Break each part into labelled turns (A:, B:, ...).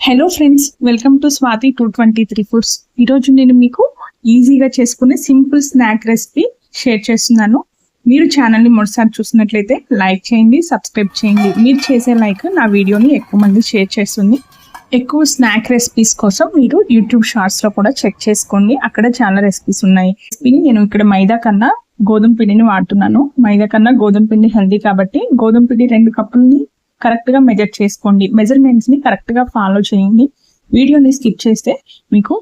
A: Hello friends, welcome to Swathi 223 foods. ఈరోజు నేను మీకు ఈజీగా చేసుకునే సింపుల్ స్నాక్ రెసిపీ షేర్ చేస్తున్నాను. మీరు ఛానల్ని మొదటిసారి చూసినట్లయితే లైక్ చేయండి, సబ్స్క్రైబ్ చేయండి. మీరు చేసే లైక్ నా వీడియోని ఎక్కువ మంది షేర్ చేస్తుంది. ఎక్కువ స్నాక్ రెసిపీస్ కోసం మీరు యూట్యూబ్ షార్ట్స్లో కూడా చెక్ చేసుకోండి, అక్కడ చాలా రెసిపీస్ ఉన్నాయి. నేను ఇక్కడ మైదా కన్నా గోధుమ పిండిని వాడుతున్నాను. మైదా కన్నా గోధుమ పిండి హెల్దీ కాబట్టి గోధుమ పిండి 2 కప్పులని కరెక్ట్ గా మెజర్ చేసుకోండి. మెజర్మెంట్స్ ని కరెక్ట్ గా ఫాలో చేయండి. వీడియోని స్కిప్ చేస్తే మీకు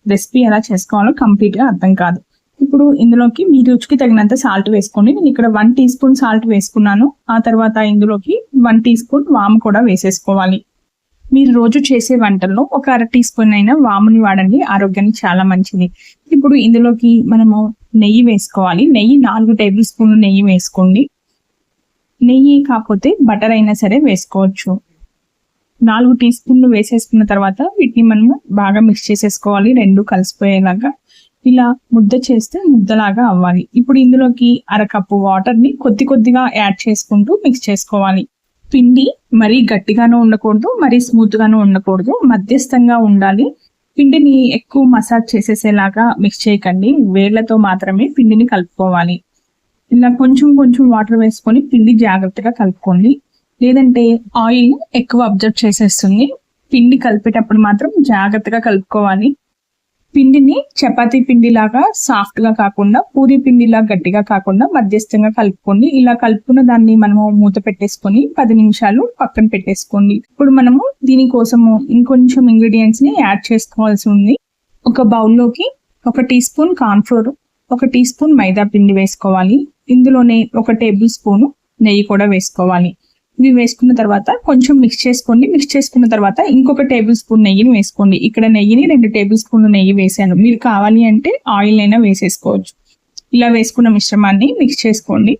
A: రెసిపీ ఎలా చేసుకోవాలో కంప్లీట్ గా అర్థం కాదు. ఇప్పుడు ఇందులోకి మీ రుచికి తగినంత సాల్ట్ వేసుకోండి. నేను ఇక్కడ 1 టీ స్పూన్ సాల్ట్ వేసుకున్నాను. ఆ తర్వాత ఇందులోకి 1 టీ స్పూన్ వాము కూడా వేసేసుకోవాలి. మీరు రోజు చేసే వంటల్లో ఒక 1/2 టీ స్పూన్ అయినా వాముని వాడండి, ఆరోగ్యానికి చాలా మంచిది. ఇప్పుడు ఇందులోకి మనము నెయ్యి వేసుకోవాలి. నెయ్యి 4 టేబుల్ స్పూన్లు నెయ్యి వేసుకోండి. నెయ్యి కాకపోతే బటర్ అయినా సరే వేసుకోవచ్చు. 4 టీ స్పూన్లు వేసేసుకున్న తర్వాత వీటిని మనము బాగా మిక్స్ చేసేసుకోవాలి, 2 కలిసిపోయేలాగా. ఇలా ముద్ద చేస్తే ముద్దలాగా అవ్వాలి. ఇప్పుడు ఇందులోకి 1/2 కప్పు వాటర్ని కొద్దిగా యాడ్ చేసుకుంటూ మిక్స్ చేసుకోవాలి. పిండి మరీ గట్టిగానూ ఉండకూడదు, మరీ స్మూత్ గాను ఉండకూడదు, మధ్యస్థంగా ఉండాలి. పిండిని ఎక్కువ మసాజ్ చేసేసేలాగా మిక్స్ చేయకండి, వేళ్లతో మాత్రమే పిండిని కలుపుకోవాలి. ఇలా కొంచెం వాటర్ వేసుకొని పిండి జాగ్రత్తగా కలుపుకోండి, లేదంటే ఆయిల్ ఎక్కువ అబ్జర్వ్ చేసేస్తుంది. పిండి కలిపేటప్పుడు మాత్రం జాగ్రత్తగా కలుపుకోవాలి. పిండిని చపాతీ పిండిలాగా సాఫ్ట్ గా కాకుండా, పూరి పిండిలా గట్టిగా కాకుండా మధ్యస్థంగా కలుపుకోండి. ఇలా కలుపుకున్న దాన్ని మనము మూత పెట్టేసుకొని 10 నిమిషాలు పక్కన పెట్టేసుకోండి. ఇప్పుడు మనము దీనికోసము ఇంకొంచెం ఇంగ్రీడియంట్స్ ని యాడ్ చేసుకోవాల్సి ఉంది. ఒక బౌల్లోకి 1 teaspoon cornflour, 1 teaspoon మైదా పిండి వేసుకోవాలి. ఇందులోనే 1 టేబుల్ స్పూన్ నెయ్యి కూడా వేసుకోవాలి. ఇవి వేసుకున్న తర్వాత కొంచెం మిక్స్ చేసుకోండి. మిక్స్ చేసుకున్న తర్వాత ఇంకొక టేబుల్ స్పూన్ నెయ్యిని వేసుకోండి. ఇక్కడ నెయ్యిని 2 టేబుల్ స్పూన్లు నెయ్యి వేసాను. మీరు కావాలి అంటే ఆయిల్ అయినా వేసేసుకోవచ్చు. ఇలా వేసుకున్న మిశ్రమాన్ని మిక్స్ చేసుకోండి.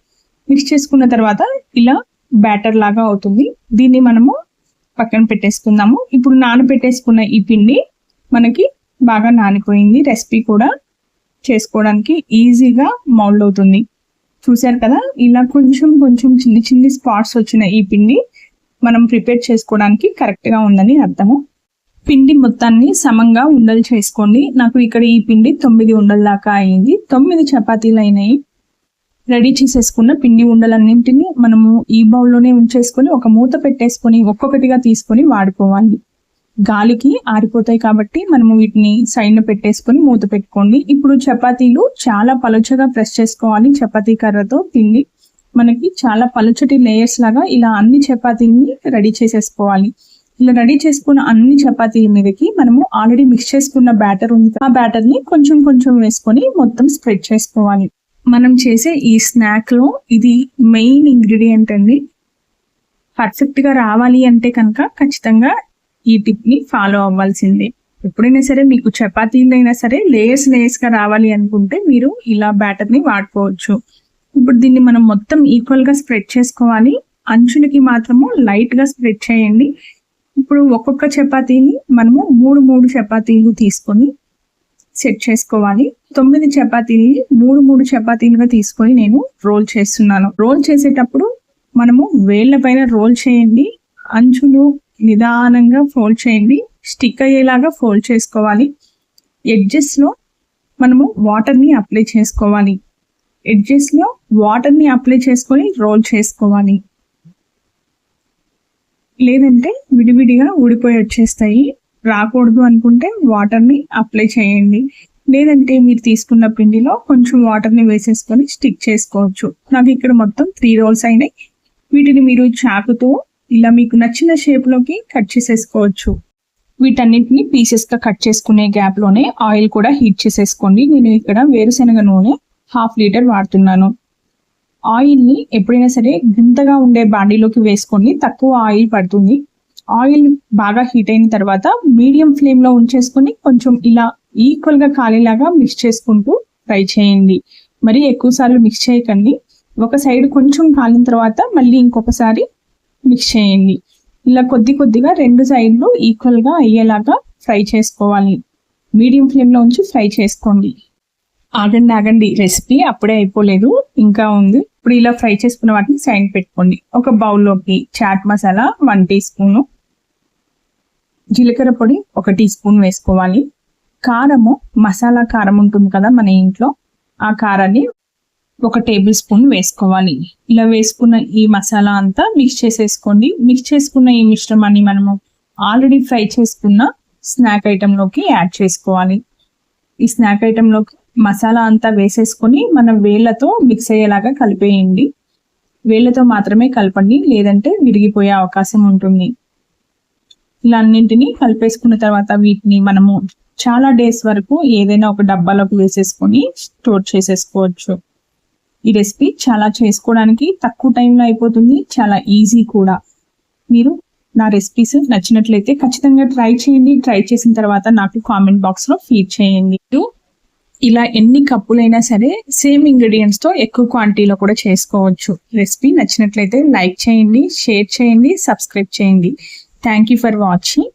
A: మిక్స్ చేసుకున్న తర్వాత ఇలా బ్యాటర్ లాగా అవుతుంది. దీన్ని మనము పక్కన పెట్టేసుకుందాము. ఇప్పుడు నానబెట్టేసుకున్న ఈ పిండి మనకి బాగా నానిపోయింది. రెసిపీ కూడా చేసుకోవడానికి ఈజీగా మౌల్డ్ అవుతుంది. చూసారు కదా, ఇలా కొంచెం చిన్ని స్పాట్స్ వచ్చిన ఈ పిండి మనం ప్రిపేర్ చేసుకోవడానికి కరెక్ట్ గా ఉందని అర్థము. పిండి మొత్తాన్ని సమంగా ఉండలు చేసుకోండి. నాకు ఇక్కడ ఈ పిండి 9 ఉండల దాకా అయింది. 9 చపాతీలు అయినాయి. రెడీ చేసేసుకున్న పిండి ఉండలన్నింటినీ మనము ఈ బౌల్లోనే ఉంచేసుకొని ఒక మూత పెట్టేసుకొని ఒక్కొక్కటిగా తీసుకొని వాడుకోవాలి. గాలికి ఆరిపోతాయి కాబట్టి మనము వీటిని సైడ్న పెట్టేసుకొని మూత పెట్టుకోండి. ఇప్పుడు చపాతీలు చాలా పలుచగా ప్రెస్ చేసుకోవాలి. చపాతీ కర్రతో పిండి మనకి చాలా పలుచటి లేయర్స్ లాగా ఇలా అన్ని చపాతీలని రెడీ చేసేసుకోవాలి. ఇలా రెడీ చేసుకున్న అన్ని చపాతీల మీదకి మనము ఆల్రెడీ మిక్స్ చేసుకున్న బ్యాటర్ ఉంది, ఆ బ్యాటర్ ని కొంచెం వేసుకొని మొత్తం స్ప్రెడ్ చేసుకోవాలి. మనం చేసే ఈ స్నాక్ లో ఇది మెయిన్ ఇంగ్రీడియంట్ అండి. పర్ఫెక్ట్ గా రావాలి అంటే కనుక ఖచ్చితంగా ఈ టిప్ ని ఫాలో అవ్వాల్సిందే. ఎప్పుడైనా సరే మీకు చపాతీలైనా సరే లేయర్స్ గా రావాలి అనుకుంటే మీరు ఇలా బ్యాటర్ ని వాడుకోవచ్చు. ఇప్పుడు దీన్ని మనం మొత్తం ఈక్వల్ గా స్ప్రెడ్ చేసుకోవాలి. అంచులకి మాత్రము లైట్ గా స్ప్రెడ్ చేయండి. ఇప్పుడు ఒక్కొక్క చపాతీని మనము 3 చపాతీలు తీసుకొని సెట్ చేసుకోవాలి. 9 చపాతీలని 3 చపాతీలుగా తీసుకొని నేను రోల్ చేస్తున్నాను. రోల్ చేసేటప్పుడు మనము వేళ్ల పైన రోల్ చేయండి. అంచులు నిదానంగా ఫోల్డ్ చేయండి. స్టిక్ అయ్యేలాగా ఫోల్డ్ చేసుకోవాలి. ఎడ్జెస్ లో మనము వాటర్ ని అప్లై చేసుకోవాలి. ఎడ్జెస్ లో వాటర్ ని అప్లై చేసుకొని రోల్ చేసుకోవాలి, లేదంటే విడివిడిగా ఊడిపోయి వచ్చేస్తాయి. రాకూడదు అనుకుంటే వాటర్ ని అప్లై చేయండి, లేదంటే మీరు తీసుకున్న పిండిలో కొంచెం వాటర్ ని వేసేసుకొని స్టిక్ చేసుకోవచ్చు. నాకు ఇక్కడ మొత్తం 3 రోల్స్ అయినాయి. వీటిని మీరు చాకుతో ఇలా మీకు నచ్చిన షేప్ లోకి కట్ చేసేసుకోవచ్చు. వీటన్నిటిని పీసెస్ గా కట్ చేసుకునే గ్యాప్ లోనే ఆయిల్ కూడా హీట్ చేసేసుకోండి. నేను ఇక్కడ వేరుశనగ నూనె 1/2 లీటర్ వాడుతున్నాను. ఆయిల్ ని ఎప్పుడైనా సరే గుంతగా ఉండే బాండీలోకి వేసుకోండి, తక్కువ ఆయిల్ పడుతుంది. ఆయిల్ బాగా హీట్ అయిన తర్వాత మీడియం ఫ్లేమ్ లో ఉంచేసుకొని కొంచెం ఇలా ఈక్వల్ గా కాలేలాగా మిక్స్ చేసుకుంటూ ఫ్రై చేయండి. మరి ఎక్కువ సార్లు మిక్స్ చేయకండి. ఒక సైడ్ కొంచెం కాలిన తర్వాత మళ్ళీ ఇంకొకసారి మిక్స్ చేయండి. ఇలా కొద్దిగా 2 సైడ్లు ఈక్వల్ గా అయ్యేలాగా ఫ్రై చేసుకోవాలి. మీడియం ఫ్లేమ్ లో ఉంచి ఫ్రై చేసుకోండి. ఆగండి, రెసిపీ అప్పుడే అయిపోలేదు, ఇంకా ఉంది. ఇప్పుడు ఇలా ఫ్రై చేసుకున్న వాటిని సైడ్ పెట్టుకోండి. ఒక బౌల్లోకి చాట్ మసాలా 1 టీ స్పూను, జీలకర్ర పొడి 1 టీ స్పూన్ వేసుకోవాలి. కారము, మసాలా కారం ఉంటుంది కదా మన ఇంట్లో, ఆ కారాన్ని 1 టేబుల్ స్పూన్ వేసుకోవాలి. ఇలా వేసుకున్న ఈ మసాలా అంతా మిక్స్ చేసేసుకోండి. మిక్స్ చేసుకున్న ఈ మిశ్రమాన్ని మనము ఆల్రెడీ ఫ్రై చేసుకున్న స్నాక్ ఐటెంలోకి యాడ్ చేసుకోవాలి. ఈ స్నాక్ ఐటెంలోకి మసాలా అంతా వేసేసుకొని మన వేళ్ళతో మిక్స్ అయ్యేలాగా కలిపేయండి. వేళ్ళతో మాత్రమే కలపండి, లేదంటే విరిగిపోయే అవకాశం ఉంటుంది. ఇలా అన్నింటినీ కలిపేసుకున్న తర్వాత వీటిని మనము చాలా డేస్ వరకు ఏదైనా ఒక డబ్బాలోకి వేసేసుకొని స్టోర్ చేసేసుకోవచ్చు. ఈ రెసిపీ చాలా చేసుకోవడానికి తక్కువ టైంలో అయిపోతుంది, చాలా ఈజీ కూడా. మీరు నా రెసిపీస్ నచ్చినట్లయితే ఖచ్చితంగా ట్రై చేయండి. ట్రై చేసిన తర్వాత నాకు కామెంట్ బాక్స్లో ఫీడ్ చేయండి. ఇలా ఎన్ని కప్పులైనా సరే సేమ్ ఇంగ్రీడియంట్స్తో ఎక్కువ క్వాంటిటీలో కూడా చేసుకోవచ్చు. రెసిపీ నచ్చినట్లయితే లైక్ చేయండి, షేర్ చేయండి, సబ్స్క్రైబ్ చేయండి. Thank you for watching.